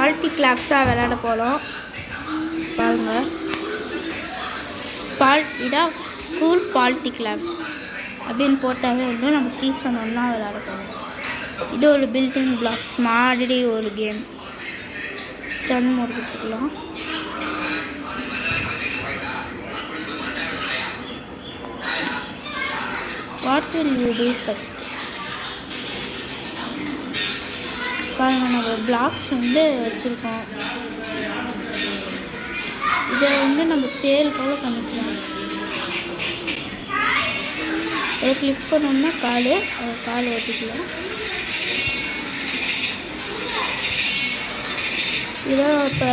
பால்டி கிளாப்ஸாக விளையாட போகிறோம். பாருங்கள், இதான் ஸ்கூல் பால்டி கிளாப் அப்படின்னு போட்டாவே வந்து நம்ம சீசன் 1 விளையாட போகிறோம். இது ஒரு பில்டிங் பிளாக்ஸ் மாதிரி ஒரு கேம். சன் மோட் கொடுத்துக்கலாம். What will you do first? பாருங்கள், நம்ம பிளாக்ஸ் வந்து வச்சுருக்கோம். இதை வந்து நம்ம சேல் போல் பண்ணிக்கலாம். அதை கிளிக் பண்ணோம்னா கால் ஓட்டிக்கலாம். இதை இப்போ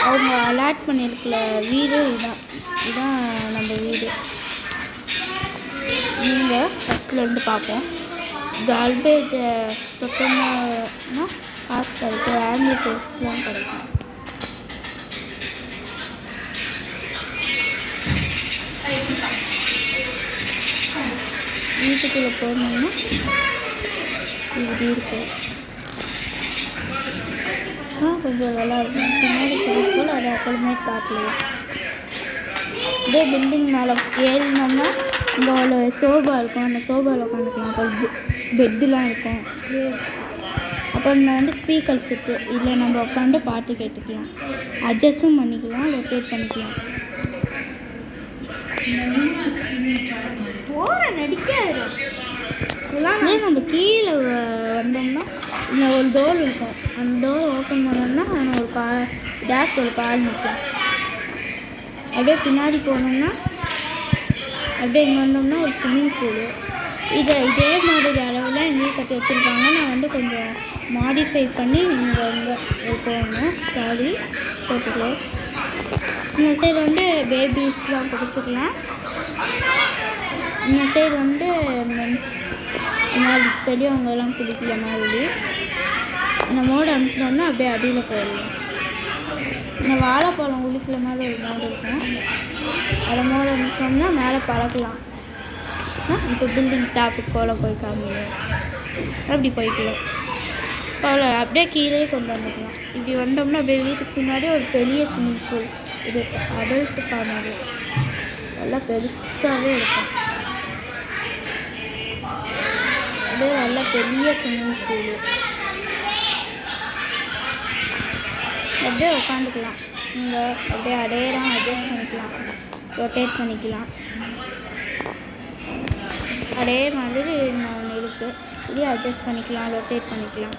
அவங்க அலாட் பண்ணியிருக்கல வீடு இதுதான் நம்ம வீடு. நீங்கள் ஃபஸ்ட்லேருந்து பார்ப்போம். கார்பேஜை தொட்டோம்னா காசு கிடைக்கும், ஆம்பியர்ஸ்லாம் கிடைக்கும். வீட்டுக்குள்ளே போனோம்னா இப்படி இருக்கும். கொஞ்சம் நல்லா இருக்கும். பின்னாடி சொல்லிப்போல் அது அப்புறமே காட்டலையே. இதே பில்டிங் மேலே ஏறினோம்னா இங்கே ஒரு சோபா இருக்கும். அந்த சோபாவில் உட்காந்துக்கலாம். அப்புறம் பெட்டுலாம் இருக்கும். அப்புறம் வந்து ஸ்பீக்கர்ஸ் இருக்குது. இதில் நம்ம உட்காந்து பாட்டு கேட்டுக்கலாம். அட்ஜஸ்ட்டும் பண்ணிக்கலாம், ரொட்டேட் பண்ணிக்கலாம். நம்ம கீழே வந்தோம்னா இந்த ஒரு டோர் இருக்கும். அந்த டோர் ஓப்பன் பண்ணோம்னா ஒரு டேஷ் ஒரு கால் நிற்கும். அப்படியே பின்னாடி போனோம்னா அப்படியே இங்கே வந்தோம்னா ஒரு ஸ்விம்மிங் பூலு. இதே மாதிரி அளவுலாம் எங்கேயும் கட்டி வச்சுருக்காங்க. நான் வந்து கொஞ்சம் மாடிஃபை பண்ணி இங்கே போகணும். சாரி போட்டுக்கலாம். இந்த சைடு வந்து பேபிஸ்லாம் பிடிச்சிக்கலாம். இந்த சைடு வந்து மென்ஸ் மாதிரி பெரியவங்கெல்லாம் பிடிக்கல மாதிரி. இந்த மோடு அனுப்பினோம்னா அப்படியே அடியில் போயிடலாம். இந்த வாழைப்பழம் உளிக்கிற மாதிரி ஒரு மோடு இருக்கும். அதை மோடு அனுப்பினோம்னா மேலே பழக்கலாம். இப்போ பில்டிங் டாப்புக்கு போல் போய் காமிங்க. அப்படி போய்க்கலாம். அவ்வளோ அப்படியே கீழே கொண்டு வந்துக்கலாம். இப்படி வந்தோம்னா அப்படியே வீட்டுக்கு பின்னாடி ஒரு பெரிய ஸ்விம்மிங் பூல். இது அடல்ட்டுக்கானது. நல்லா பெருசாகவே இருக்கும். அப்படியே நல்லா பெரிய ஸ்விம்மிங் பூலு. அப்படியே உட்காந்துக்கலாம். நீங்கள் அப்படியே அடையலாம், அட்ஜஸ்ட் பண்ணிக்கலாம், ரொட்டேட் பண்ணிக்கலாம். அதே மாதிரி ஒன்று இருக்குது. இதே அட்ஜஸ்ட் பண்ணிக்கலாம், ரொட்டேட் பண்ணிக்கலாம்.